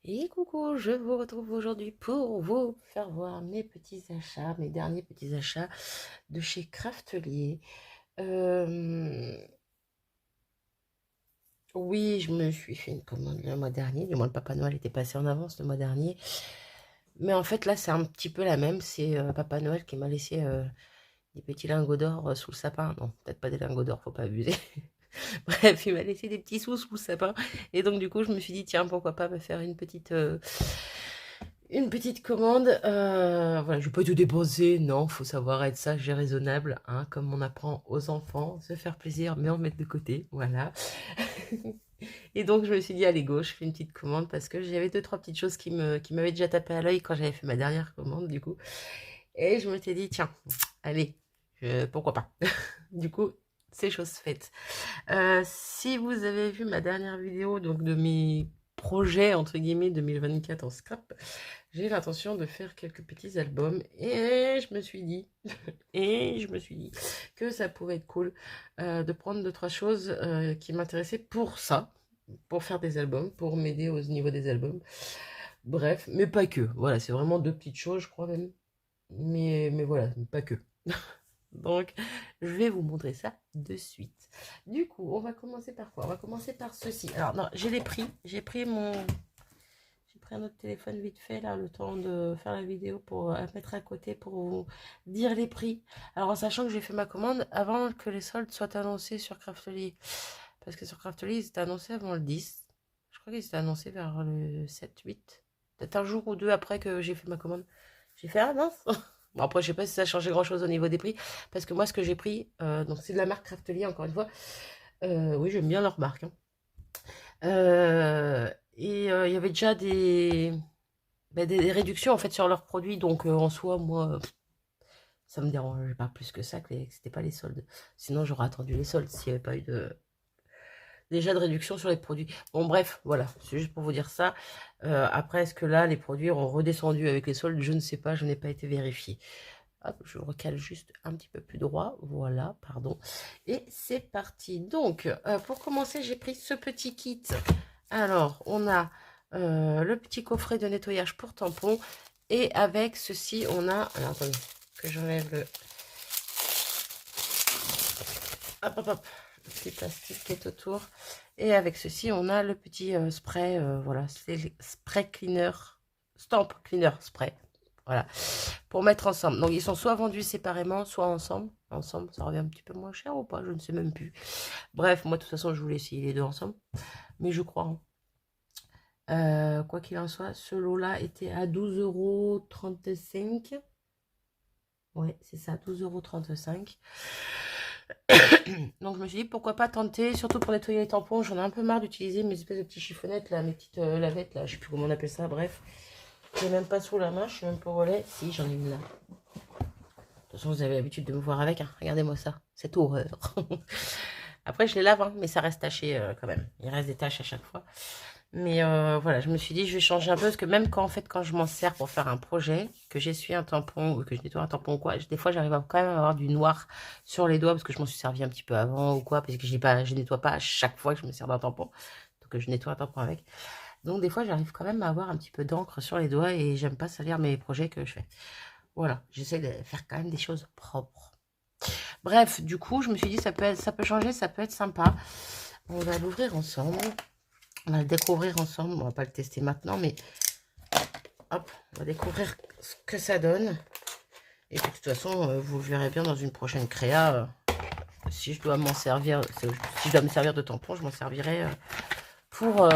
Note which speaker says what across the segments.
Speaker 1: Et coucou, je vous retrouve aujourd'hui pour vous faire voir mes petits achats, mes derniers petits achats de chez Craftelier. Euh, oui, je me suis fait une commande le mois dernier, du moins le Papa Noël était passé en avance le mois dernier. Mais en fait là c'est un petit peu la même, c'est Papa Noël qui m'a laissé des petits lingots d'or sous le sapin. Non, peut-être pas des lingots d'or, faut pas abuser. Bref, il m'a laissé des petits sous sous le sapin. Et donc du coup je me suis dit tiens pourquoi pas me faire une petite commande. Voilà, je vais pas tout dépenser, non, faut savoir être sage et raisonnable, hein, comme on apprend aux enfants, se faire plaisir, mais en mettre de côté, voilà. Et donc je me suis dit, allez go, je fais une petite commande parce que j'avais deux, trois petites choses qui m'avaient déjà tapé à l'œil quand j'avais fait ma dernière commande, du coup. Et je m'étais dit, tiens, allez, pourquoi pas. Du coup, c'est chose faite. Si vous avez vu ma dernière vidéo donc de mes projets entre guillemets 2024 en scrap, j'ai l'intention de faire quelques petits albums et je me suis dit que ça pouvait être cool de prendre deux trois choses qui m'intéressaient pour ça, pour faire des albums, pour m'aider au niveau des albums. Bref, mais pas que. Voilà, c'est vraiment deux petites choses, je crois même. Mais voilà, pas que. Donc, je vais vous montrer ça de suite. Du coup, on va commencer par quoi? On va commencer par ceci. Alors, non, j'ai les prix. J'ai pris un autre téléphone vite fait, là, le temps de faire la vidéo pour mettre à côté pour vous dire les prix. Alors, en sachant que j'ai fait ma commande avant que les soldes soient annoncés sur Craftly. Parce que sur Craftly, ils étaient annoncés avant le 10. Je crois qu'ils étaient annoncés vers le 7-8. Peut-être un jour ou deux après que j'ai fait ma commande. J'ai fait, ah mince. Bon, après, je sais pas si ça a changé grand-chose au niveau des prix. Parce que moi, ce que j'ai pris, donc c'est de la marque Craftelier, encore une fois. Oui, j'aime bien leur marque, hein. Il y avait déjà des réductions en fait sur leurs produits. Donc en soi, moi, ça me dérangeait pas plus que ça que c'était pas les soldes. Sinon, j'aurais attendu les soldes s'il n'y avait pas eu déjà de réduction sur les produits. Bon, bref, voilà, c'est juste pour vous dire ça. Après, est-ce que là, les produits ont redescendu avec les soldes? Je ne sais pas, je n'ai pas été vérifié. Hop, je recale juste un petit peu plus droit. Voilà, pardon. Et c'est parti. Donc, pour commencer, j'ai pris ce petit kit. Alors, on a le petit coffret de nettoyage pour tampons. Et avec ceci, on a... Alors, attendez, que j'enlève le... Hop, hop, hop. Le petit plastique qui est autour. Et avec ceci, on a le petit spray. Voilà, c'est le spray cleaner. Stamp cleaner spray. Voilà, pour mettre ensemble. Donc, ils sont soit vendus séparément, soit ensemble. Ensemble, ça revient un petit peu moins cher ou pas? Je ne sais même plus. Bref, moi, de toute façon, je voulais essayer les deux ensemble. Mais je crois, hein. Quoi qu'il en soit, ce lot-là était à 12,35 €. Ouais, c'est ça, 12,35 €. Donc je me suis dit pourquoi pas tenter, surtout pour nettoyer les tampons. J'en ai un peu marre d'utiliser mes espèces de petites chiffonnettes là, mes petites lavettes là, je sais plus comment on appelle ça, bref. J'ai même pas sous la main, je suis même pas au relais. Si, j'en ai une là. De toute façon, vous avez l'habitude de me voir avec, hein. Regardez-moi ça, cette horreur. Après, je les lave, hein, mais ça reste taché quand même. Il reste des taches à chaque fois. Mais voilà, je me suis dit, je vais changer un peu, parce que même quand, en fait, quand je m'en sers pour faire un projet, que j'essuie un tampon, ou que je nettoie un tampon ou quoi, des fois, j'arrive quand même à avoir du noir sur les doigts, parce que je m'en suis servi un petit peu avant, ou quoi, parce que je nettoie pas à chaque fois que je me sers d'un tampon. Donc, je nettoie un tampon avec. Donc, des fois, j'arrive quand même à avoir un petit peu d'encre sur les doigts, et j'aime pas salir mes projets que je fais. Voilà, j'essaie de faire quand même des choses propres. Bref, du coup, je me suis dit, ça peut changer, ça peut être sympa. On va l'ouvrir ensemble. On va le découvrir ensemble. On va pas le tester maintenant, mais hop, on va découvrir ce que ça donne. Et puis, de toute façon, vous le verrez bien dans une prochaine créa. Si je dois m'en servir, si je dois me servir de tampon, je m'en servirai pour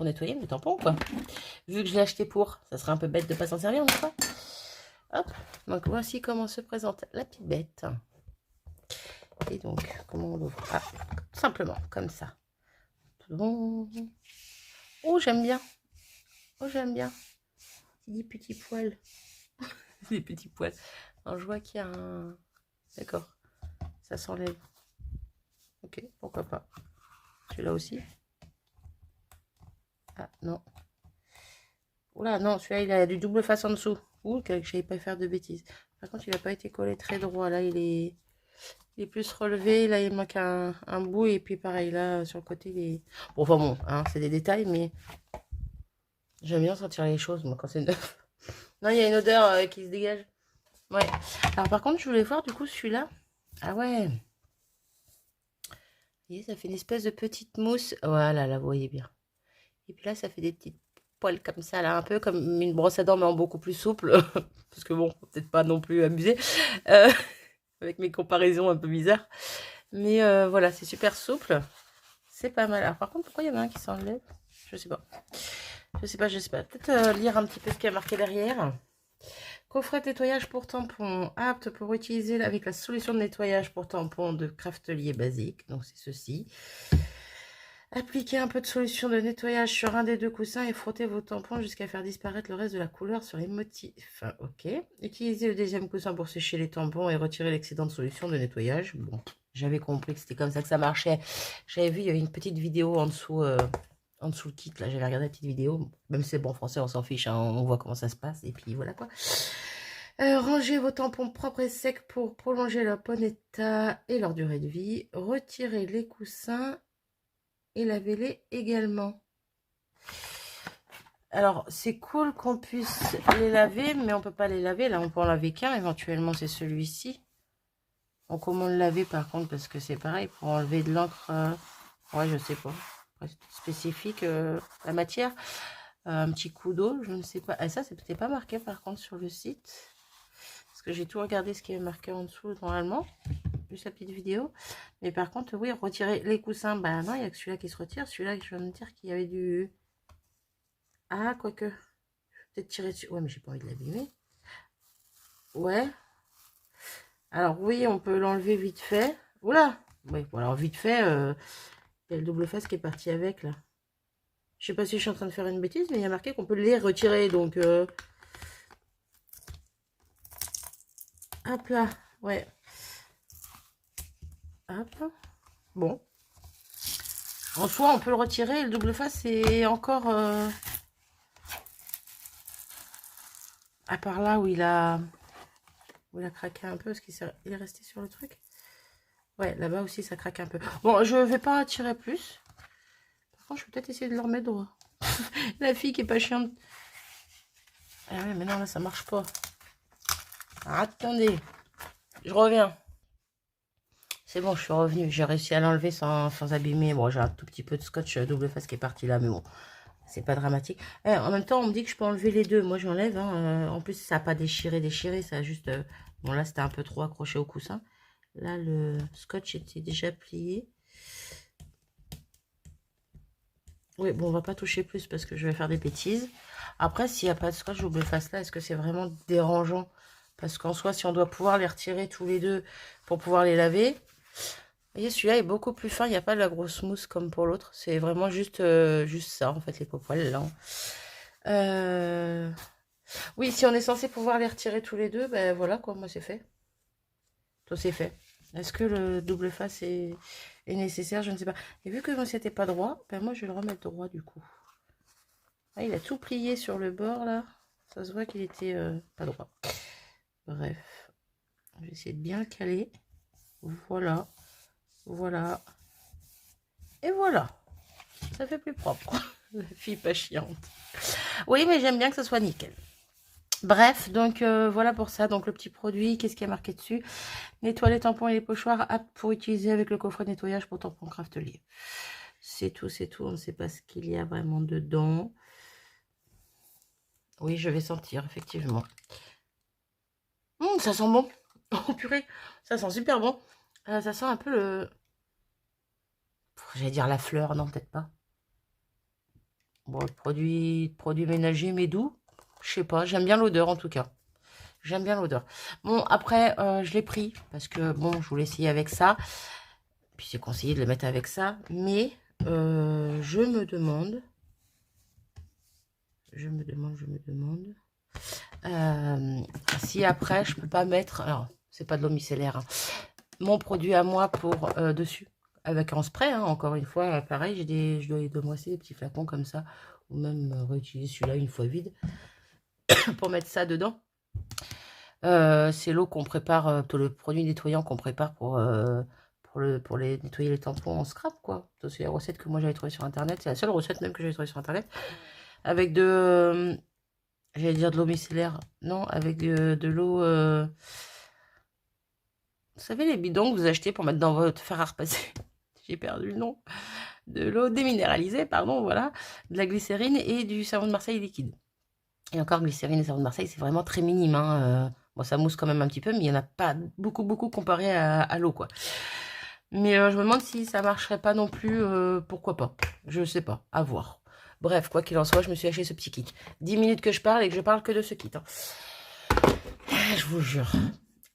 Speaker 1: nettoyer mes tampons, quoi. Vu que je l'ai acheté pour, ça serait un peu bête de pas s'en servir, n'est-ce pas? Hop, donc voici comment se présente la petite bête. Et donc, comment on l'ouvre? Ah, tout simplement, comme ça. Bon. Oh, j'aime bien. Oh, j'aime bien. Des petits poils. Des petits poils. Alors, je vois qu'il y a un... D'accord. Ça s'enlève. Ok, pourquoi pas. Celui-là aussi. Ah, non. Oula, non, celui-là, il a du double face en dessous. Ouh, que je n'allais pas faire de bêtises. Par contre, il n'a pas été collé très droit. Là, il est plus relevé. Là, il manque un bout. Et puis, pareil, là, sur le côté, il est... Bon, enfin bon, hein, c'est des détails, mais J'aime bien sentir les choses, moi, quand c'est neuf. Non, il y a une odeur qui se dégage. Ouais. Alors, par contre, je voulais voir, du coup, celui-là. Ah ouais. Vous voyez, ça fait une espèce de petite mousse. Voilà, là, vous voyez bien. Et puis là, ça fait des petites poils comme ça, là, un peu comme une brosse à dents, mais en beaucoup plus souple. Parce que bon, peut-être pas non plus amusé. Euh, avec mes comparaisons un peu bizarres. Mais voilà, c'est super souple. C'est pas mal. Alors, par contre, pourquoi il y en a un qui s'enlève? Je sais pas. Je sais pas, je sais pas. Peut-être lire un petit peu ce qu'il y a marqué derrière. Coffret de nettoyage pour tampons, apte pour utiliser avec la solution de nettoyage pour tampons de Craftelier basique. Donc c'est ceci. Appliquez un peu de solution de nettoyage sur un des deux coussins et frottez vos tampons jusqu'à faire disparaître le reste de la couleur sur les motifs. Ok. Utilisez le deuxième coussin pour sécher les tampons et retirer l'excédent de solution de nettoyage. Bon, j'avais compris que c'était comme ça que ça marchait. J'avais vu, il y avait une petite vidéo en dessous le kit. Là, j'avais regardé la petite vidéo. Même si c'est bon français, on s'en fiche. Hein, on voit comment ça se passe. Et puis voilà quoi. Rangez vos tampons propres et secs pour prolonger leur bon état et leur durée de vie. Retirez les coussins et lavez-les également. Alors, c'est cool qu'on puisse les laver, mais on peut pas les laver. Là, on peut en laver qu'un. Éventuellement, c'est celui-ci. Donc, comment le laver, par contre, parce que c'est pareil, pour enlever de l'encre, ouais, je sais pas. Spécifique, la matière. Un petit coup d'eau, je ne sais pas. Ah, ça, c'était pas marqué, par contre, sur le site. Parce que j'ai tout regardé ce qui est marqué en dessous, normalement. Vu sa petite vidéo. Mais par contre, oui, retirer les coussins. Bah non, il n'y a que celui-là qui se retire. Celui-là, je viens de dire qu'il y avait du... Ah, quoique. Peut-être tirer dessus. Ouais, mais j'ai pas envie de l'abîmer. Ouais. Alors, oui, on peut l'enlever vite fait. Oula. Oui, bon, alors vite fait, il y a le double face qui est parti avec, là. Je sais pas si je suis en train de faire une bêtise, mais il y a marqué qu'on peut les retirer. Donc, hop là. Ouais. Hop. Bon. En soi, on peut le retirer. Le double face, c'est encore... à part là où il a craqué un peu, parce qu'il est resté sur le truc. Ouais, là-bas aussi, ça craque un peu. Bon, je vais pas tirer plus. Par contre, je vais peut-être essayer de le remettre droit. La fille qui est pas chiante. Ah ouais, mais non, là, ça marche pas. Attendez. Je reviens. C'est bon, je suis revenue. J'ai réussi à l'enlever sans abîmer. Bon, j'ai un tout petit peu de scotch double face qui est parti là, mais bon, c'est pas dramatique. En même temps, on me dit que je peux enlever les deux. Moi, j'enlève. Hein. En plus, ça n'a pas déchiré. Ça a juste... Bon, là, c'était un peu trop accroché au coussin. Là, le scotch était déjà plié. Oui, bon, on va pas toucher plus parce que je vais faire des bêtises. Après, s'il n'y a pas de scotch double face là, est-ce que c'est vraiment dérangeant? Parce qu'en soi, si on doit pouvoir les retirer tous les deux pour pouvoir les laver... Vous voyez, celui-là est beaucoup plus fin. Il n'y a pas de la grosse mousse comme pour l'autre. C'est vraiment juste ça, en fait, les poils là. Oui, si on est censé pouvoir les retirer tous les deux, ben voilà, quoi, moi c'est fait. Tout c'est fait. Est-ce que le double face est nécessaire? Je ne sais pas. Et vu que moi c'était pas droit, ben moi je vais le remettre droit du coup. Ah, il a tout plié sur le bord là. Ça se voit qu'il était pas droit. Bref. Je vais essayer de bien le caler. Voilà. Voilà. Et voilà. Ça fait plus propre. La fille pas chiante. Oui, mais j'aime bien que ça soit nickel. Bref, donc voilà pour ça. Donc le petit produit, qu'est-ce qui est marqué dessus? Nettoie les tampons et les pochoirs aptes pour utiliser avec le coffret de nettoyage pour tampons Craftelier. C'est tout, c'est tout. On ne sait pas ce qu'il y a vraiment dedans. Oui, je vais sentir, effectivement. Ça sent bon. Oh purée, ça sent super bon. Ça sent un peu le... J'allais dire la fleur, non, peut-être pas. Bon, produit ménager, mais doux. Je sais pas, j'aime bien l'odeur en tout cas. J'aime bien l'odeur. Bon, après, je l'ai pris parce que, bon, je voulais essayer avec ça. Puis c'est conseillé de le mettre avec ça. Mais, je me demande... si après, je peux pas mettre... Alors, c'est pas de l'eau micellaire. Hein, mon produit à moi pour dessus. Avec un spray, hein, encore une fois, pareil, je dois me laisser des petits flacons comme ça. Ou même réutiliser celui-là une fois vide. Pour mettre ça dedans. C'est l'eau qu'on prépare, le produit nettoyant qu'on prépare pour les nettoyer les tampons en scrap, quoi. C'est la recette que moi j'avais trouvée sur internet. C'est la seule recette même que j'avais trouvée sur internet. avec j'allais dire de l'eau micellaire. Non, avec de l'eau... Vous savez, les bidons que vous achetez pour mettre dans votre fer à repasser. J'ai perdu le nom. De l'eau déminéralisée, pardon, voilà. De la glycérine et du savon de Marseille liquide. Et encore, glycérine et savon de Marseille, c'est vraiment très minime. Hein. Bon, ça mousse quand même un petit peu, mais il n'y en a pas beaucoup comparé à l'eau, quoi. Mais je me demande si ça marcherait pas non plus. Pourquoi pas? Je sais pas. À voir. Bref, quoi qu'il en soit, je me suis acheté ce petit kit. 10 minutes que je parle et que je parle que de ce kit. Hein. Je vous jure.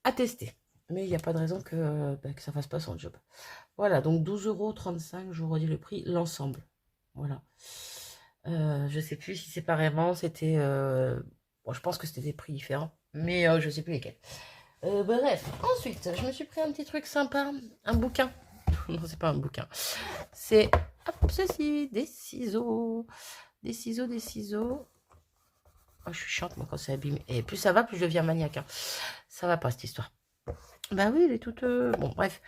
Speaker 1: À tester. Mais il n'y a pas de raison que ça fasse pas son job. Voilà, donc 12,35 €, je vous redis le prix, l'ensemble. Voilà. Je sais plus si séparément c'était... Bon, je pense que c'était des prix différents, mais je sais plus lesquels. Bref, ensuite, je me suis pris un petit truc sympa, un bouquin. Non, c'est pas un bouquin. C'est, hop, ceci, des ciseaux. Des ciseaux. Oh, je suis chiante, moi, quand c'est abîmé. Et plus ça va, plus je deviens maniaque. Hein. Ça va pas, cette histoire. Bah oui, elle est toute... Bon, bref.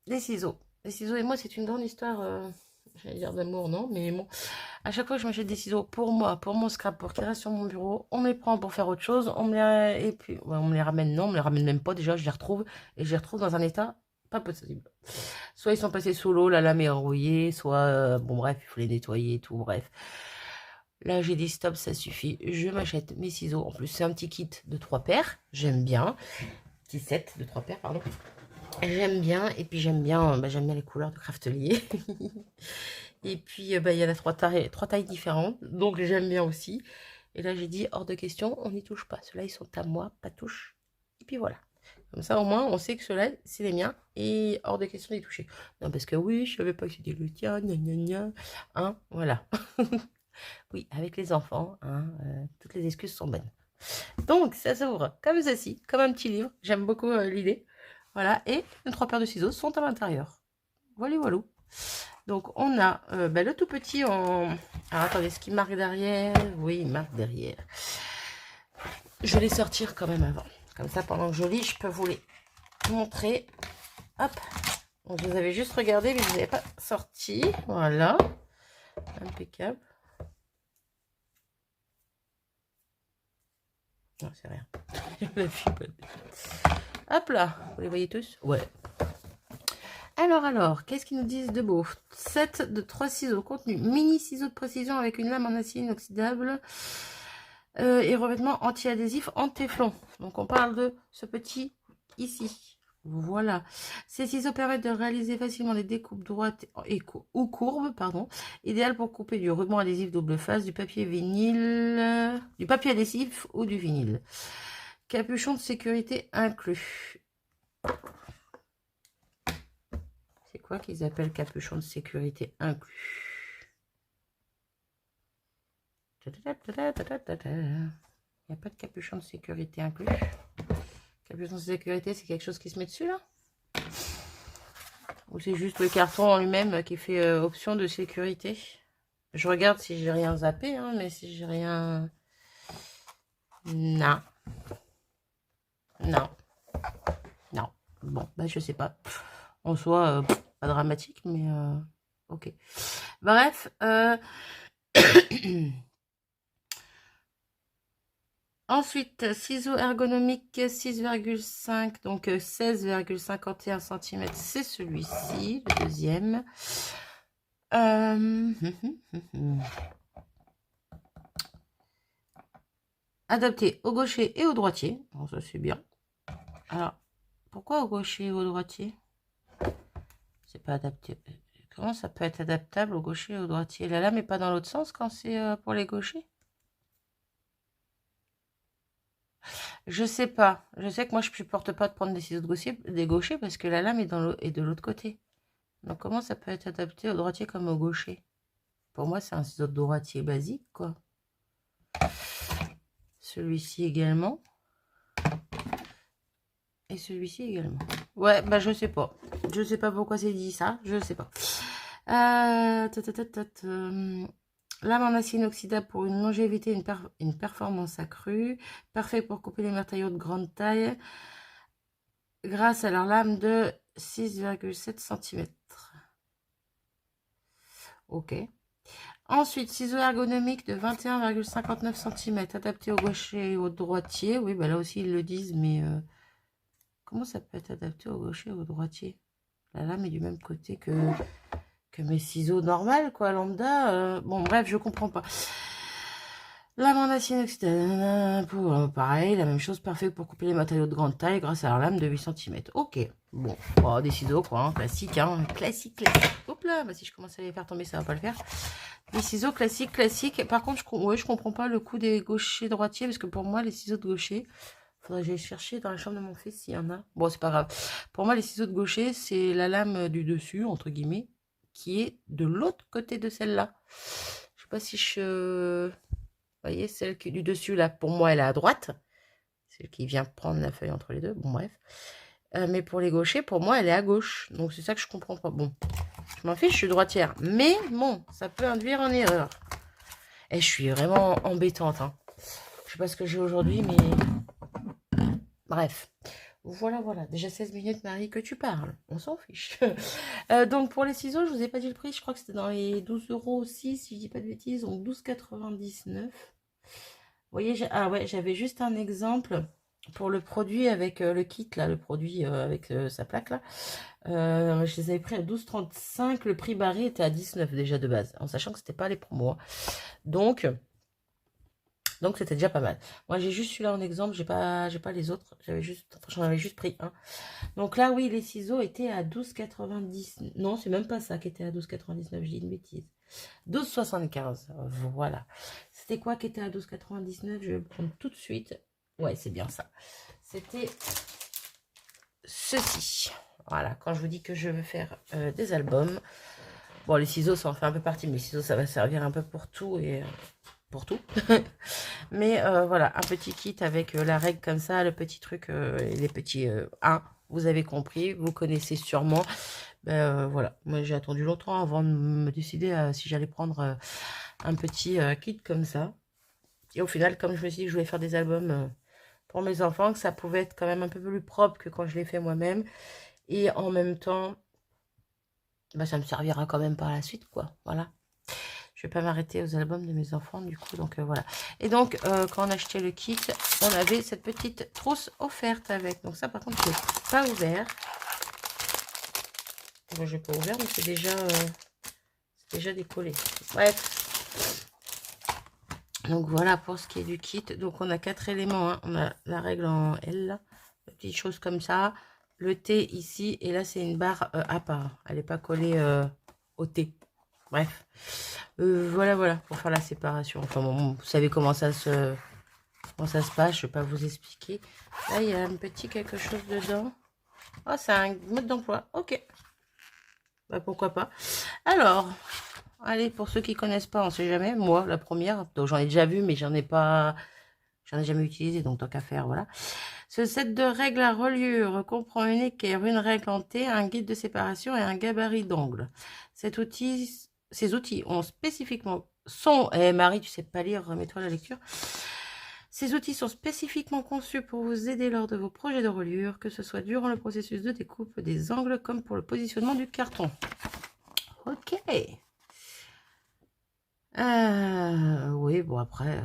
Speaker 1: Des ciseaux. Les ciseaux et moi, c'est une grande histoire... J'allais dire d'amour, non, mais bon. À chaque fois que je m'achète des ciseaux pour moi, pour mon scrapbook qui reste sur mon bureau, on me les prend pour faire autre chose, on me les... Et puis, ouais, on me les ramène, non, on me les ramène même pas, déjà, je les retrouve, et je les retrouve dans un état pas possible. Soit ils sont passés sous l'eau, la lame est enrouillée, soit, bon bref, il faut les nettoyer et tout, bref. Là, j'ai dit stop, ça suffit, je m'achète mes ciseaux. En plus, c'est un petit kit de 3 paires, j'aime bien. Petit set de 3 paires, pardon. J'aime bien, et puis j'aime bien les couleurs de Craftelier. Et puis, il y en a 3 tailles différentes, donc j'aime bien aussi. Et là, j'ai dit, hors de question, on n'y touche pas. Ceux-là, ils sont à moi, pas touche. Et puis voilà. Comme ça, au moins, on sait que ceux-là, c'est les miens, et hors de question d'y toucher. Non, parce que oui, je savais pas que c'était le tien, gna gna gna. Hein, voilà. Oui, avec les enfants, hein, toutes les excuses sont bonnes. Donc, ça s'ouvre comme ceci, comme un petit livre. J'aime beaucoup l'idée. Voilà, et les 3 paires de ciseaux sont à l'intérieur. Voilà, voilà. Donc, on a le tout petit en... Alors, attendez, ce qui marque derrière... Oui, il marque derrière. Je vais les sortir quand même avant. Comme ça, pendant que je lis, je peux vous les montrer. Hop. Donc, vous avez juste regardé, mais vous n'avez pas sorti. Voilà. Impeccable. Non, c'est rien. Hop là. Vous les voyez tous? Ouais. Alors, qu'est-ce qu'ils nous disent de beau? 7 de 3 ciseaux. Contenu, mini ciseaux de précision avec une lame en acier inoxydable et revêtement anti-adhésif en téflon. Donc, on parle de ce petit ici. Voilà. Ces ciseaux permettent de réaliser facilement des découpes droites ou courbes, pardon. Idéal pour couper du ruban adhésif double face, du papier vinyle, du papier adhésif ou du vinyle. Capuchon de sécurité inclus. C'est quoi qu'ils appellent capuchon de sécurité inclus? Il n'y a pas de capuchon de sécurité inclus. Capuchon de sécurité, c'est quelque chose qui se met dessus là? Ou c'est juste le carton en lui-même qui fait option de sécurité? Je regarde si j'ai rien zappé, hein, mais si j'ai rien... Non. Non. Non. Bon, je sais pas. En soi, pas dramatique, mais ok. Bref, ensuite, ciseaux ergonomiques 6,5, donc 16,51 cm, c'est celui-ci, le deuxième. Adapté au gaucher et au droitier, bon, ça c'est bien. Alors, pourquoi au gaucher et au droitier? C'est pas adapté. Comment ça peut être adaptable au gaucher et au droitier? La lame n'est pas dans l'autre sens quand c'est pour les gauchers? Je sais pas. Je sais que moi, je ne supporte pas de prendre des ciseaux des gauchers parce que la lame est de l'autre côté. Donc, comment ça peut être adapté au droitier comme au gaucher? Pour moi, c'est un ciseau de droitier basique, quoi. Celui-ci également. Et celui-ci également. Ouais, je sais pas. Je sais pas pourquoi c'est dit ça. Je sais pas. Lame en acier inoxydable pour une longévité, une performance accrue. Parfait pour couper les matériaux de grande taille. Grâce à leur lame de 6,7 cm. Ok. Ensuite, ciseaux ergonomiques de 21,59 cm, adaptés au gaucher et au droitier. Oui, bah là aussi, ils le disent, mais comment ça peut être adapté au gaucher et au droitier? La lame est du même côté que mes ciseaux normaux, quoi, lambda. Bon, bref, je comprends pas. Lame en acier inoxydable, pour pareil, la même chose, parfait pour couper les matériaux de grande taille grâce à leur lame de 8 cm. Ok, bon, oh, des ciseaux, quoi, hein, classique, hein, classique. Hop là, bah, si je commence à les faire tomber, ça va pas le faire. Des ciseaux classiques. Par contre, je comprends pas le coup des gauchers droitiers, parce que pour moi, les ciseaux de gaucher, faudrait que j'aille chercher dans la chambre de mon fils s'il y en a. Bon, c'est pas grave. Pour moi, les ciseaux de gaucher, c'est la lame du dessus, entre guillemets, qui est de l'autre côté de celle-là. Je sais pas si je... Vous voyez, celle qui est du dessus, là, pour moi, elle est à droite. Celle qui vient prendre la feuille entre les deux. Bon, bref. Mais pour les gauchers, pour moi, elle est à gauche. Donc, c'est ça que je comprends pas. Bon, je m'en fiche, je suis droitière. Mais, bon, ça peut induire en erreur. Et je suis vraiment embêtante. Hein. Je sais pas ce que j'ai aujourd'hui, mais... Bref. Voilà. Déjà 16 minutes, Marie, que tu parles. On s'en fiche. Donc, pour les ciseaux, je vous ai pas dit le prix. Je crois que c'était dans les 12 € aussi, si je dis pas de bêtises. Donc, 12,99 €. Vous voyez, j'avais juste un exemple pour le produit avec le kit, là, le produit avec sa plaque, là. Je les avais pris à 12,35 €. Le prix barré était à 19 € déjà de base, en sachant que c'était pas les promos. Donc c'était déjà pas mal. Moi, j'ai juste celui-là en exemple, j'ai pas les autres. J'en avais juste pris un. Donc là, oui, les ciseaux étaient à 12,90 €. Non, c'est même pas ça qui était à 12,99 €, je dis une bêtise. 12,75 €, voilà. C'était quoi qui était à 12,99 €? Je vais le prendre tout de suite. Ouais, c'est bien ça. C'était ceci. Voilà, quand je vous dis que je veux faire des albums. Bon, les ciseaux, ça en fait un peu partie, mais les ciseaux, ça va servir un peu pour tout et... pour tout. Mais voilà, un petit kit avec la règle comme ça, le petit truc, et les petits 1, vous avez compris, vous connaissez sûrement. Voilà, moi j'ai attendu longtemps avant de me décider si j'allais prendre un petit kit comme ça. Et au final, comme je me suis dit que je voulais faire des albums pour mes enfants, que ça pouvait être quand même un peu plus propre que quand je l'ai fait moi-même. Et en même temps, bah, ça me servira quand même par la suite, quoi. Voilà. Je vais pas m'arrêter aux albums de mes enfants, du coup, donc voilà. Et donc, quand on achetait le kit, on avait cette petite trousse offerte avec. Donc ça, par contre, je l'ai pas ouvert. Bon, je l'ai pas ouvert, mais c'est déjà décollé. Bref. Donc voilà pour ce qui est du kit. Donc on a 4 éléments. Hein. On a la règle en L, là. Une petite chose comme ça. Le T ici. Et là, c'est une barre à part. Elle n'est pas collée au T. Bref. Voilà. Pour faire la séparation. Enfin bon, vous savez comment ça se passe. Je ne vais pas vous expliquer. Là, il y a un petit quelque chose dedans. Oh, c'est un mode d'emploi. Ok. Bah, pourquoi pas. Alors... Allez, pour ceux qui connaissent pas, on sait jamais. Moi, la première, donc j'en ai déjà vu, mais j'en ai jamais utilisé, donc tant qu'à faire, voilà. Ce set de règles à reliure comprend une équerre, une règle en T, un guide de séparation et un gabarit d'ongles. Ces outils ont spécifiquement Marie, tu sais pas lire, remets-toi la lecture. Ces outils sont spécifiquement conçus pour vous aider lors de vos projets de reliure, que ce soit durant le processus de découpe des angles comme pour le positionnement du carton. Ok. Oui, bon après,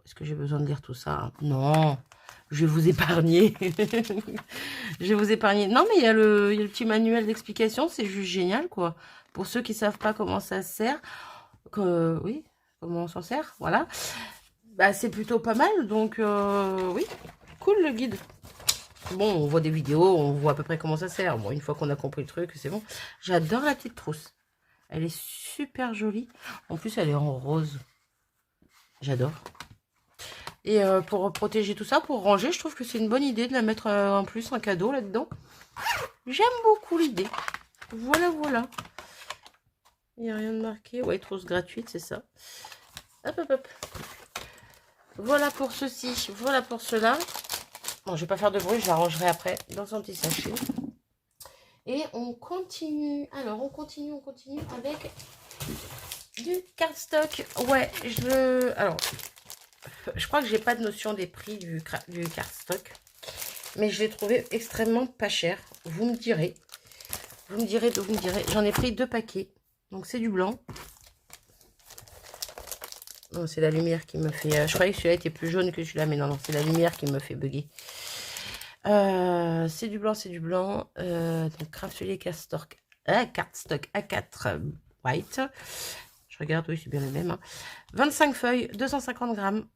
Speaker 1: est-ce que j'ai besoin de lire tout ça? Non, je vais vous épargner. Je vais vous épargner. Non, mais il y a le petit manuel d'explication, c'est juste génial, quoi. Pour ceux qui savent pas comment ça se sert, oui, comment on s'en sert, voilà. Bah, c'est plutôt pas mal, donc oui, cool le guide. Bon, on voit des vidéos, on voit à peu près comment ça sert. Bon, une fois qu'on a compris le truc, c'est bon. J'adore la petite trousse. Elle est super jolie. En plus, elle est en rose. J'adore. Et pour protéger tout ça, pour ranger, je trouve que c'est une bonne idée de la mettre en plus en cadeau là-dedans. J'aime beaucoup l'idée. Voilà. Il n'y a rien de marqué. Ouais, trousse gratuite, c'est ça. Hop. Voilà pour ceci. Voilà pour cela. Bon, je vais pas faire de bruit, je la rangerai après dans son petit sachet. Et on continue. Alors, on continue avec du cardstock. Ouais, alors, je crois que j'ai pas de notion des prix du cardstock. Mais je l'ai trouvé extrêmement pas cher. Vous me direz. J'en ai pris 2 paquets. Donc, c'est du blanc. Non, c'est la lumière qui me fait... je croyais que celui-là était plus jaune que celui-là, mais non, non, c'est la lumière qui me fait bugger. C'est du blanc, c'est du blanc. Donc, Craftelier cardstock A4 white. Je regarde, oui, c'est bien le même. Hein. 25 feuilles, 250 grammes.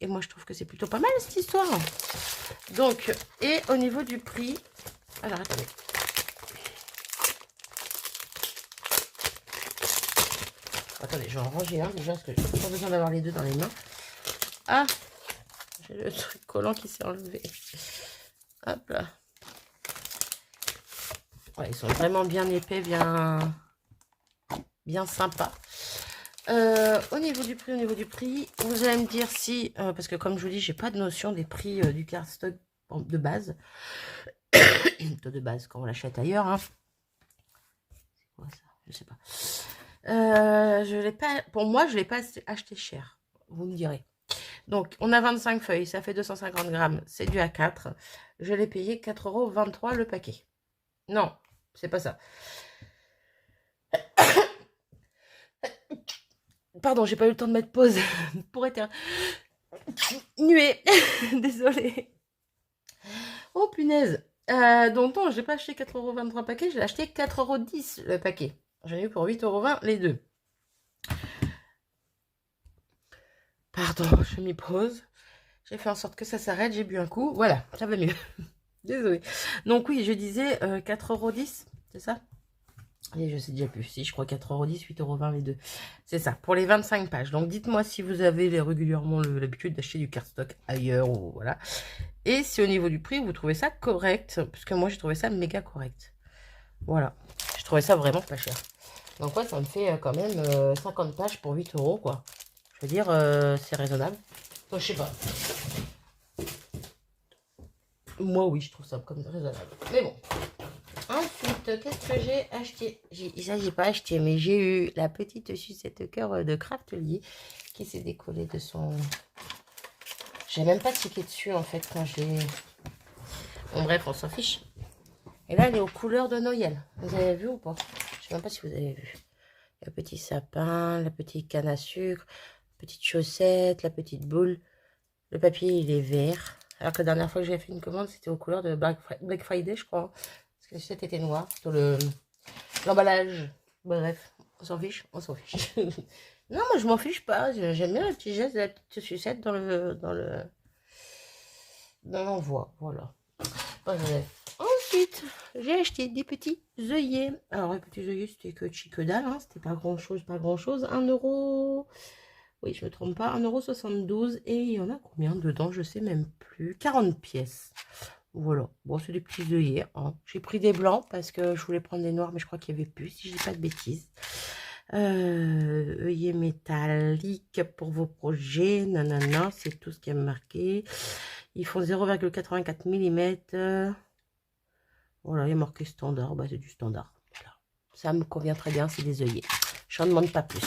Speaker 1: Et moi, je trouve que c'est plutôt pas mal, cette histoire. Donc, et au niveau du prix... Alors, attendez. Attendez, je vais en ranger un déjà, parce que j'ai pas besoin d'avoir les deux dans les mains. Ah, j'ai le truc collant qui s'est enlevé. Hop là. Ouais, ils sont vraiment bien épais, bien sympas. Au niveau du prix, vous allez me dire si, parce que comme je vous dis, j'ai pas de notion des prix du cardstock de base. De base, quand on l'achète ailleurs. Hein. C'est quoi ça? Je sais pas. Je l'ai pas, pour moi, je l'ai pas acheté cher. Vous me direz. Donc, on a 25 feuilles, ça fait 250 grammes. C'est du A4. Je l'ai payé 4,23 € le paquet. Non, c'est pas ça. Pardon, j'ai pas eu le temps de mettre pause pour être nuée. Désolée. Oh punaise. Donc non, je n'ai pas acheté 4,23 € paquet, j'ai acheté 4,10 € le paquet. J'en ai eu pour 8,20 € les deux. Pardon, je m'y pose. J'ai fait en sorte que ça s'arrête, j'ai bu un coup. Voilà, ça va mieux. Désolée. Donc oui, je disais 4,10 €, c'est ça? Et je sais déjà plus. Si, je crois 4,10 €, 8,20 € les deux. C'est ça, pour les 25 pages. Donc dites-moi si vous avez régulièrement l'habitude d'acheter du cardstock ailleurs ou voilà. Et si au niveau du prix, vous trouvez ça correct. Parce que moi, j'ai trouvé ça méga correct. Voilà. Je trouvais ça vraiment pas cher. Donc ouais, ça me fait quand même 50 pages pour 8 €, quoi. Je veux dire, c'est raisonnable. Donc, je sais pas. Moi, oui, je trouve ça comme raisonnable. Mais bon. Ensuite, qu'est-ce que j'ai acheté? Ça, j'ai pas acheté, mais j'ai eu la petite sucette cœur de Craftelier qui s'est décollée de son... J'ai même pas tiqué dessus, en fait, quand j'ai... Bon, bref, on s'en fiche. Et là, elle est aux couleurs de Noël. Vous avez vu ou pas? Je sais même pas si vous avez vu. Le petit sapin, la petite canne à sucre, petite chaussette, la petite boule. Le papier, il est vert. Alors que la dernière fois que j'ai fait une commande, c'était aux couleurs de Black Friday, je crois. Parce que la chaussette était noire sur l'emballage. Bref, on s'en fiche, on s'en fiche. Non, moi, je m'en fiche pas. J'aime bien le petit geste de la petite sucette dans l'envoi. Voilà. Bref. Ensuite, j'ai acheté des petits œillets. Alors, les petits œillets, c'était que dalle. Hein. C'était pas grand-chose, pas grand-chose. 1 €. Oui, je me trompe pas. 1,72 € et il y en a combien dedans? Je sais même plus. 40 pièces. Voilà. Bon, c'est des petits œillets. Hein. J'ai pris des blancs parce que je voulais prendre des noirs, mais je crois qu'il n'y avait plus, si je dis pas de bêtises. Œillets métalliques pour vos projets. Nanana, c'est tout ce qui est marqué. Ils font 0,84 mm. Voilà, il y a marqué standard. Bah, c'est du standard. Voilà. Ça me convient très bien, c'est des œillets. Je n'en demande pas plus.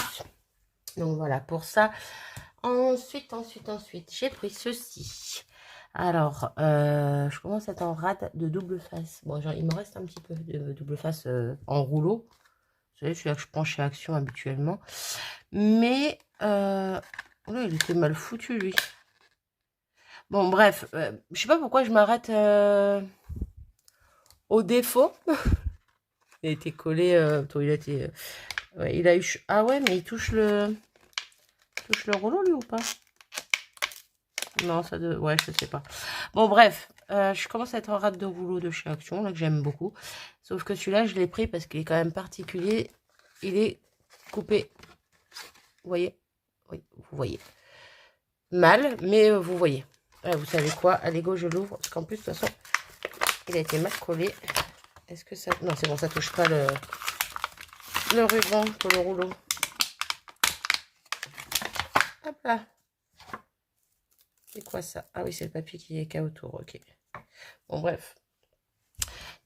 Speaker 1: Donc voilà pour ça. Ensuite, j'ai pris ceci. Alors, je commence à être en rate de double face. Bon, genre, il me reste un petit peu de double face en rouleau. Vous savez, celui-là que je prends chez Action habituellement. Mais, là, il était mal foutu, lui. Bon, bref, je sais pas pourquoi je m'arrête au défaut. Il a été collé, il a été... ouais, il a eu... Ah ouais, mais il touche le rouleau, lui, ou pas? Non, ça de... Ouais, je sais pas. Bon, bref. Je commence à être en rate de rouleau de chez Action, là, que j'aime beaucoup. Sauf que celui-là, je l'ai pris parce qu'il est quand même particulier. Il est coupé. Vous voyez? Oui, vous voyez. Mal, mais vous voyez. Vous savez quoi? Allez, go, je l'ouvre. Parce qu'en plus, de toute façon, il a été mal collé. Est-ce que ça... Non, c'est bon, ça touche pas le ruban pour le rouleau. Hop là. C'est quoi ça? Ah oui, c'est le papier qui est qu'à autour, ok. Bon, bref.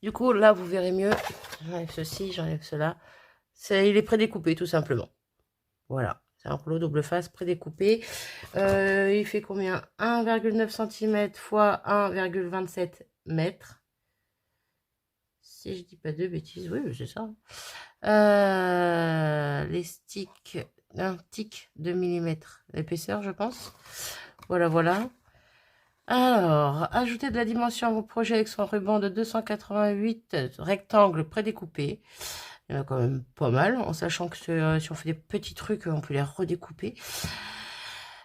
Speaker 1: Du coup, là, vous verrez mieux. J'enlève ceci, j'enlève cela. Il est prédécoupé, tout simplement. Voilà. C'est un rouleau double face prédécoupé. Il fait combien? 1,9 cm fois 1,27 m. Si je dis pas de bêtises, oui, c'est ça. Les sticks, un tic de millimètres d'épaisseur, je pense. Voilà, voilà. Alors, ajoutez de la dimension à vos projets avec son ruban de 288 rectangles prédécoupés. Il y en a quand même pas mal, en sachant que si on fait des petits trucs, on peut les redécouper.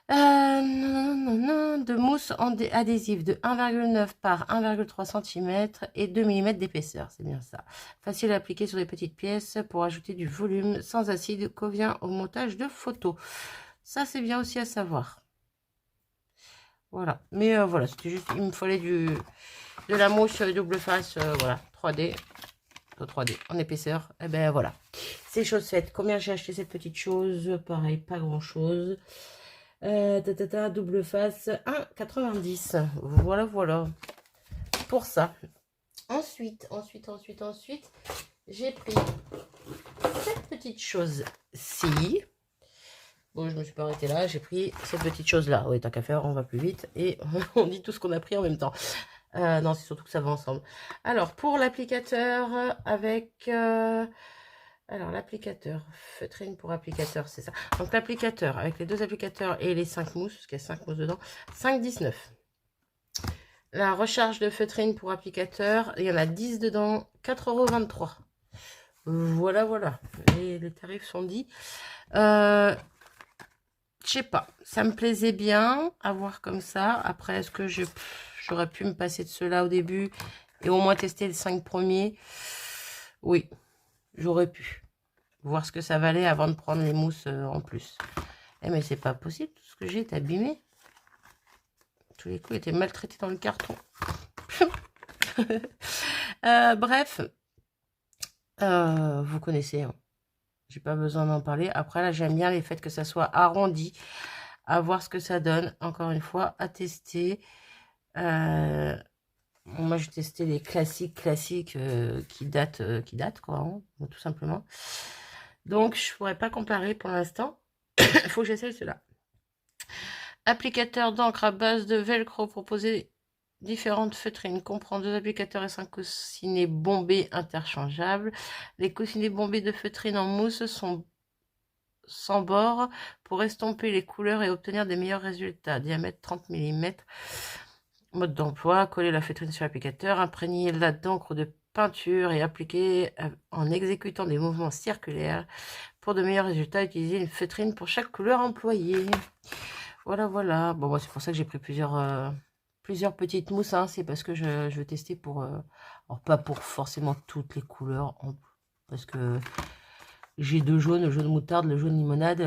Speaker 1: De mousse adhésive de 1,9 par 1,3 cm et 2 mm d'épaisseur, c'est bien ça. Facile à appliquer sur des petites pièces pour ajouter du volume sans acide, convient au montage de photos. Ça, c'est bien aussi à savoir. Voilà, mais voilà, c'était juste, il me fallait de la mousse double face, voilà, 3D, 3D en épaisseur. Et ben voilà, c'est chose faite. Combien j'ai acheté cette petite chose? Pareil, pas grand chose. Double face 1,90. Voilà, voilà. Pour ça. Ensuite, j'ai pris cette petite chose-ci. Bon, je me suis pas arrêtée là. J'ai pris cette petite chose-là. Oui, tant qu'à faire, on va plus vite. Et on dit tout ce qu'on a pris en même temps. Non, c'est surtout que ça va ensemble. Alors, pour l'applicateur avec... alors, l'applicateur, feutrine pour applicateur, c'est ça. Donc, l'applicateur, avec les 2 applicateurs et les 5 mousses, parce qu'il y a 5 mousses dedans, 5,19. La recharge de feutrine pour applicateur, il y en a 10 dedans, 4,23 €. Voilà, voilà. Les tarifs sont dits. Je sais pas, ça me plaisait bien à voir comme ça. Après, est-ce que j'aurais pu me passer de ceux-là au début et au moins tester les 5 premiers? Oui. J'aurais pu voir ce que ça valait avant de prendre les mousses en plus. Eh mais c'est pas possible, tout ce que j'ai est abîmé. Tous les coups étaient maltraités dans le carton. Bref, vous connaissez, hein. J'ai pas besoin d'en parler. Après là, j'aime bien les faits que ça soit arrondi, à voir ce que ça donne. Encore une fois, à tester. Moi, j'ai testé les classiques qui datent quoi, hein, tout simplement. Donc, je pourrais pas comparer pour l'instant. Il faut que j'essaye cela. Applicateur d'encre à base de velcro proposé différentes feutrines. Comprend 2 applicateurs et 5 coussinets bombés interchangeables. Les coussinets bombés de feutrine en mousse sont sans bord pour estomper les couleurs et obtenir des meilleurs résultats. Diamètre 30 mm. Mode d'emploi, coller la feutrine sur l'applicateur, imprégner la d'encre de peinture et appliquer en exécutant des mouvements circulaires. Pour de meilleurs résultats, utilisez une feutrine pour chaque couleur employée. Voilà, voilà. Bon, moi, c'est pour ça que j'ai pris plusieurs petites mousses. Hein. C'est parce que je veux tester pour... alors, pas pour forcément toutes les couleurs. Parce que j'ai 2 jaunes, le jaune moutarde, le jaune limonade.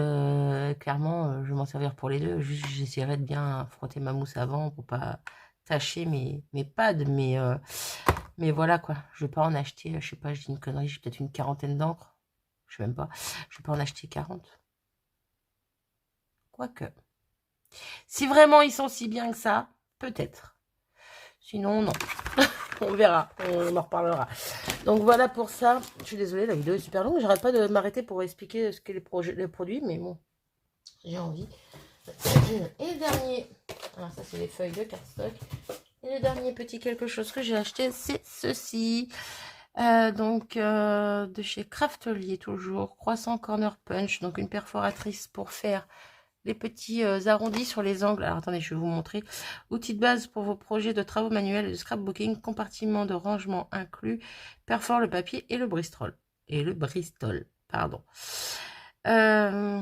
Speaker 1: Clairement, je vais m'en servir pour les deux. Juste, j'essaierai de bien frotter ma mousse avant pour pas tacher mes pads. Mais voilà, quoi. Je vais pas en acheter, je sais pas, je dis une connerie, j'ai peut-être une 40aine d'encre. Je sais même pas. Je vais pas en acheter 40. Quoique. Si vraiment ils sont si bien que ça, peut-être. Sinon, non. On verra, on en reparlera. Donc voilà pour ça. Je suis désolée, la vidéo est super longue. J'arrête pas de m'arrêter pour expliquer ce qu'est les produits, mais bon, j'ai envie. Et le dernier, alors ça c'est les feuilles de cardstock. Et le dernier petit quelque chose que j'ai acheté, c'est ceci. De chez Craftelier toujours, Croissant Corner Punch, donc une perforatrice pour faire les petits arrondis sur les angles. Alors attendez, je vais vous montrer. Outil de base pour vos projets de travaux manuels et de scrapbooking, compartiment de rangement inclus, perfore le papier et le Bristol. Pardon. Je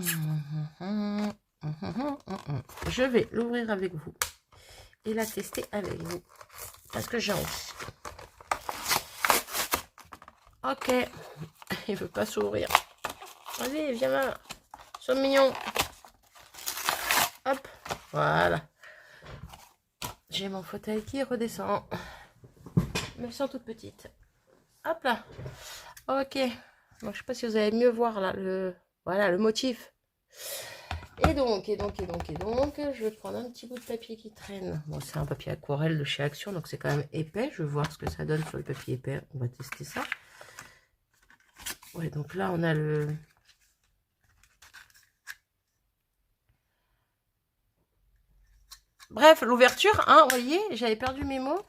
Speaker 1: vais l'ouvrir avec vous et la tester avec vous parce que j'ai envie. Ok, il veut pas s'ouvrir. Vas-y, viens là. Sois mignon. Hop, voilà. J'ai mon fauteuil qui redescend. Mais elles sont toutes petites. Hop là. Ok. Donc, je sais pas si vous allez mieux voir là voilà, le motif. Et donc, je vais prendre un petit bout de papier qui traîne. Bon, c'est un papier aquarelle de chez Action, donc c'est quand même épais. Je vais voir ce que ça donne sur le papier épais. On va tester ça. Ouais, donc là, on a le... Bref, l'ouverture, hein, vous voyez, j'avais perdu mes mots.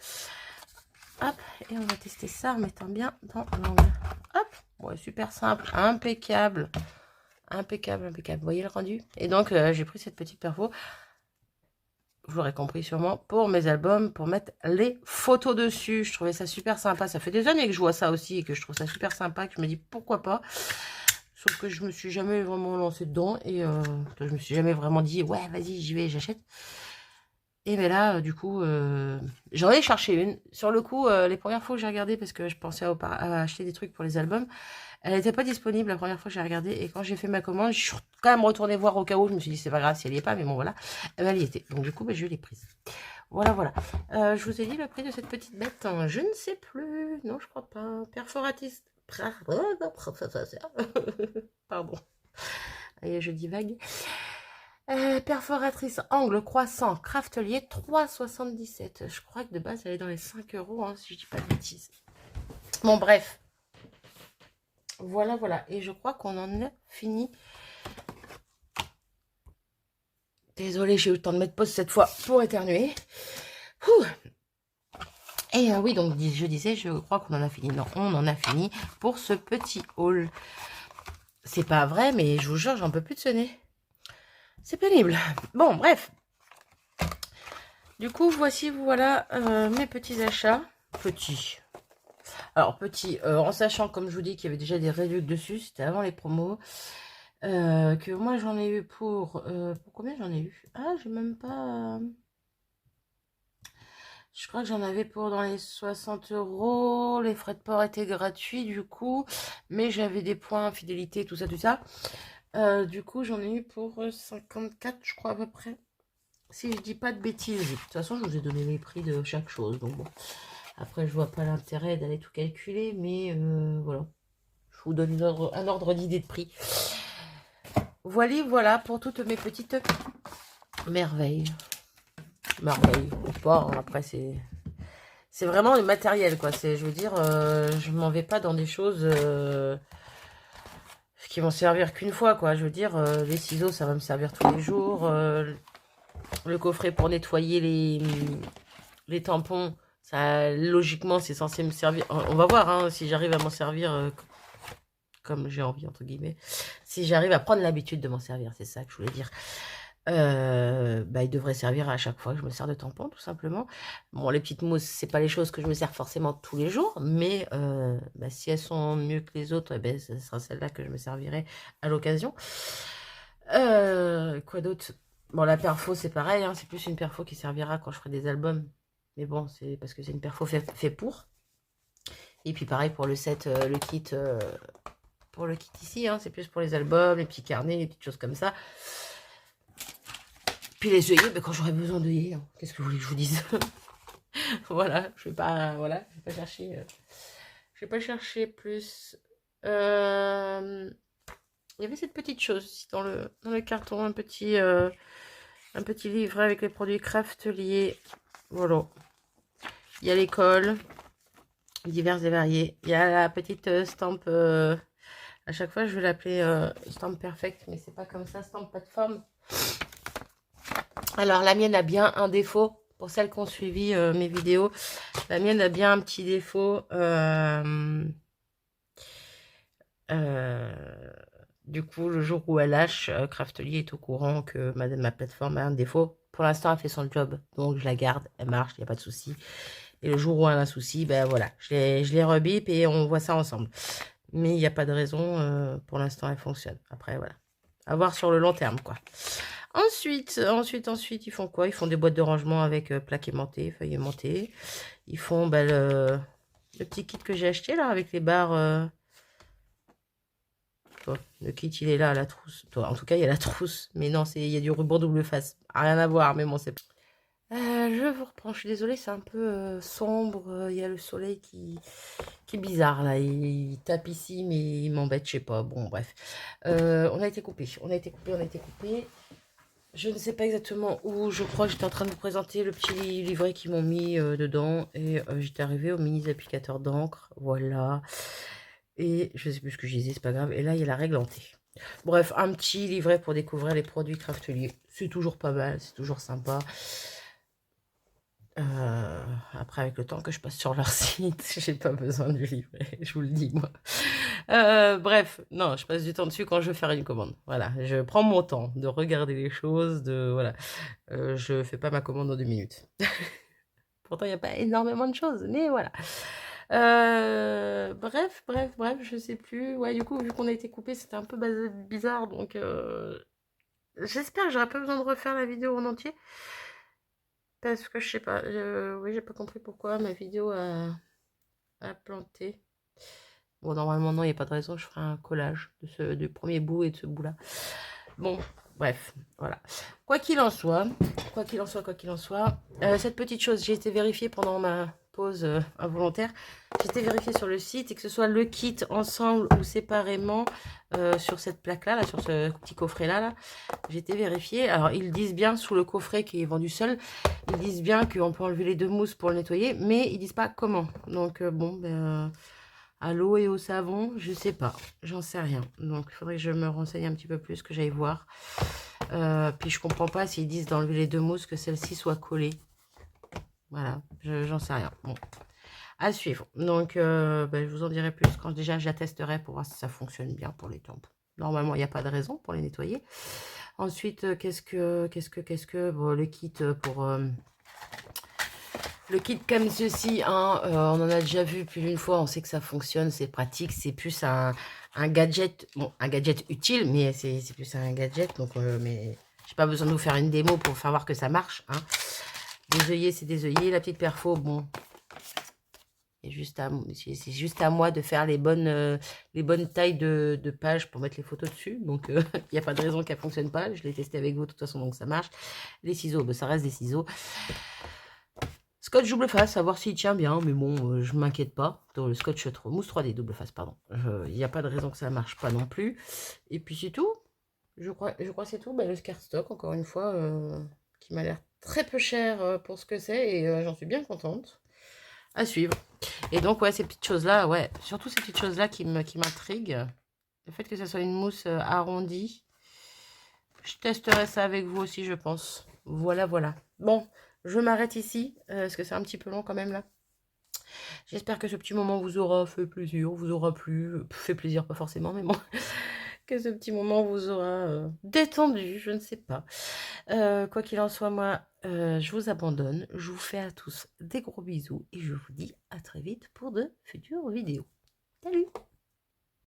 Speaker 1: Hop, et on va tester ça en mettant bien dans l'angle. Hop, ouais, super simple, impeccable. Impeccable, impeccable. Vous voyez le rendu? Et donc, j'ai pris cette petite perfo, vous l'aurez compris sûrement, pour mes albums, pour mettre les photos dessus. Je trouvais ça super sympa. Ça fait des années que je vois ça aussi et que je trouve ça super sympa, que je me dis pourquoi pas. Sauf que je me suis jamais vraiment lancée dedans et je me suis jamais vraiment dit ouais, vas-y, j'y vais, j'achète. Et mais là, du coup, j'en ai cherché une. Sur le coup, les premières fois que j'ai regardé, parce que je pensais à acheter des trucs pour les albums, elle n'était pas disponible la première fois que j'ai regardé. Et quand j'ai fait ma commande, je suis quand même retournée voir au cas où. Je me suis dit, c'est pas grave si elle n'y est pas, mais bon, voilà. Eh ben, elle y était. Donc, du coup, je l'ai prise. Voilà, voilà. Je vous ai dit le prix de cette petite bête. Hein. Je ne sais plus. Non, je crois pas. Perforatrice. Pardon. Allez, je divague. Perforatrice angle croissant Craftelier 3,77. Je crois que de base elle est dans les 5 euros, hein, si je dis pas de bêtises. Bon, bref. Voilà, voilà. Et je crois qu'on en a fini. Désolée, j'ai eu le temps de mettre pause cette fois pour éternuer. Ouh. Et oui, donc je disais, je crois qu'on en a fini. Non, on en a fini pour ce petit haul. C'est pas vrai, mais je vous jure, j'en peux plus de ce nez. C'est pénible. Bon, bref. Du coup, voici, voilà, mes petits achats. Petits. Alors, petits, en sachant, comme je vous dis, qu'il y avait déjà des réductions dessus. C'était avant les promos. Que moi, j'en ai eu pour combien j'en ai eu? Ah, j'ai même pas... Je crois que j'en avais pour dans les 60 euros. Les frais de port étaient gratuits, du coup. Mais j'avais des points, fidélité, tout ça, tout ça. Du coup, j'en ai eu pour 54, je crois, à peu près. Si je dis pas de bêtises. De toute façon, je vous ai donné les prix de chaque chose. Donc bon. Après, je vois pas l'intérêt d'aller tout calculer. Mais voilà. Je vous donne un ordre d'idée de prix. Voilà, voilà pour toutes mes petites merveilles. Merveilles ou pas. Après, c'est vraiment le matériel, quoi. Je veux dire, je m'en vais pas dans des choses... qui vont servir qu'une fois, quoi. Je veux dire, les ciseaux, ça va me servir tous les jours. Le coffret pour nettoyer les tampons, ça, logiquement, c'est censé me servir. On va voir hein, si j'arrive à m'en servir comme j'ai envie, entre guillemets. Si j'arrive à prendre l'habitude de m'en servir, c'est ça que je voulais dire. Bah, il devrait servir à chaque fois que je me sers de tampon, tout simplement. Bon, les petites mousses, c'est pas les choses que je me sers forcément tous les jours, mais bah, si elles sont mieux que les autres, eh ben, ce sera celle-là que je me servirai à l'occasion. Quoi d'autre? Bon, la perfo, c'est pareil, hein, c'est plus une perfo qui servira quand je ferai des albums. Mais bon, c'est parce que c'est une perfo fait pour. Et puis pareil pour le set, le kit... pour le kit ici, hein, c'est plus pour les albums, les petits carnets, les petites choses comme ça. Puis les œillets, ben quand j'aurai besoin d'œillets, hein, qu'est-ce que vous voulez que je vous dise? Voilà, je vais pas, voilà, je vais pas chercher plus. Il y avait cette petite chose ici dans le carton, un petit livret avec les produits Craftelier. Voilà. Il y a l'école, divers et variés. Il y a la petite stamp. À chaque fois, je vais l'appeler stamp perfect, mais c'est pas comme ça, stamp plateforme. Alors, la mienne a bien un défaut. Pour celles qui ont suivi mes vidéos, la mienne a bien un petit défaut. Du coup, le jour où elle lâche, Craftelier est au courant que ma plateforme a un défaut. Pour l'instant, elle fait son job. Donc, je la garde. Elle marche, il n'y a pas de souci. Et le jour où elle a un souci, ben voilà, je les rebip et on voit ça ensemble. Mais il n'y a pas de raison. Pour l'instant, elle fonctionne. Après, voilà. À voir sur le long terme, quoi. Ensuite, ils font quoi? Ils font des boîtes de rangement avec plaques aimantées, feuilles aimantées. Ils font ben, le petit kit que j'ai acheté, là, avec les barres... Le kit, il est là, la trousse. En tout cas, il y a la trousse. Mais non, il y a du ruban double face. Rien à voir, mais bon, c'est... je vous reprends. Je suis désolée, c'est un peu sombre. Il y a le soleil qui est bizarre, là. Il tape ici, mais il m'embête, je sais pas. Bon, bref. On a été coupé. On a été coupé. Je ne sais pas exactement où. Je crois que j'étais en train de vous présenter le petit livret qu'ils m'ont mis dedans. Et j'étais arrivée au mini applicateur d'encre. Voilà. Et je sais plus ce que je disais, c'est pas grave. Et là, il y a la règle hantée. Bref, un petit livret pour découvrir les produits Craftelier. C'est toujours pas mal, c'est toujours sympa. Après, avec le temps que je passe sur leur site, j'ai pas besoin du livret, je vous le dis, moi. Bref, non, je passe du temps dessus quand je veux faire une commande. Voilà, je prends mon temps de regarder les choses, voilà. Je fais pas ma commande en 2 minutes. Pourtant, il n'y a pas énormément de choses, mais voilà. Bref, je sais plus. Ouais, du coup, vu qu'on a été coupé, c'était un peu bizarre, donc j'espère que j'aurai pas besoin de refaire la vidéo en entier. Parce que je sais pas, oui, j'ai pas compris pourquoi ma vidéo a planté. Bon, normalement, non, il n'y a pas de raison, je ferai un collage du premier bout et de ce bout-là. Bon, bref, voilà. Quoi qu'il en soit, cette petite chose, j'ai été vérifiée pendant ma pause involontaire. J'ai été vérifiée sur le site, et que ce soit le kit ensemble ou séparément sur cette plaque-là, là, sur ce petit coffret-là, là, j'ai été vérifiée. Alors, ils disent bien, sous le coffret qui est vendu seul, ils disent bien qu'on peut enlever les 2 mousses pour le nettoyer, mais ils disent pas comment. Donc, bon, ben... à l'eau et au savon, je sais pas, j'en sais rien. Donc il faudrait que je me renseigne un petit peu plus, que j'aille voir. Puis je comprends pas s'ils disent d'enlever les 2 mousses, que celle-ci soit collée. Voilà, j'en sais rien. Bon, à suivre. Donc ben, je vous en dirai plus quand déjà je la testerai pour voir si ça fonctionne bien pour les tampons. Normalement, il n'y a pas de raison pour les nettoyer. Ensuite, qu'est-ce que... Bon, le kit pour... le kit comme ceci, hein, on en a déjà vu plus d'une fois, on sait que ça fonctionne, c'est pratique, c'est plus un gadget, bon, un gadget utile, mais c'est plus un gadget, donc mais j'ai pas besoin de vous faire une démo pour faire voir que ça marche. Hein. Des œillets, c'est des œillets, la petite perfo, bon, c'est juste à moi de faire les bonnes tailles de pages pour mettre les photos dessus, donc il n'y a pas de raison qu'elle ne fonctionne pas, je l'ai testé avec vous de toute façon, donc ça marche. Les ciseaux, ben, ça reste des ciseaux. Scotch double face, à voir s'il tient bien, mais bon, je m'inquiète pas. Le scotch mousse 3D double face, pardon. Il n'y a pas de raison que ça marche pas non plus. Et puis c'est tout. Je crois c'est tout. Bah, le cardstock, encore une fois, qui m'a l'air très peu cher pour ce que c'est, et j'en suis bien contente. À suivre. Et donc, ouais, ces petites choses-là, ouais, surtout ces petites choses-là qui m'intriguent. Le fait que ça soit une mousse arrondie. Je testerai ça avec vous aussi, je pense. Voilà. Bon, je m'arrête ici, parce que c'est un petit peu long quand même là. J'espère que ce petit moment vous aura fait plaisir, vous aura plu. Fait plaisir, pas forcément, mais bon. Que ce petit moment vous aura détendu, je ne sais pas. Quoi qu'il en soit, moi, je vous abandonne. Je vous fais à tous des gros bisous et je vous dis à très vite pour de futures vidéos. Salut!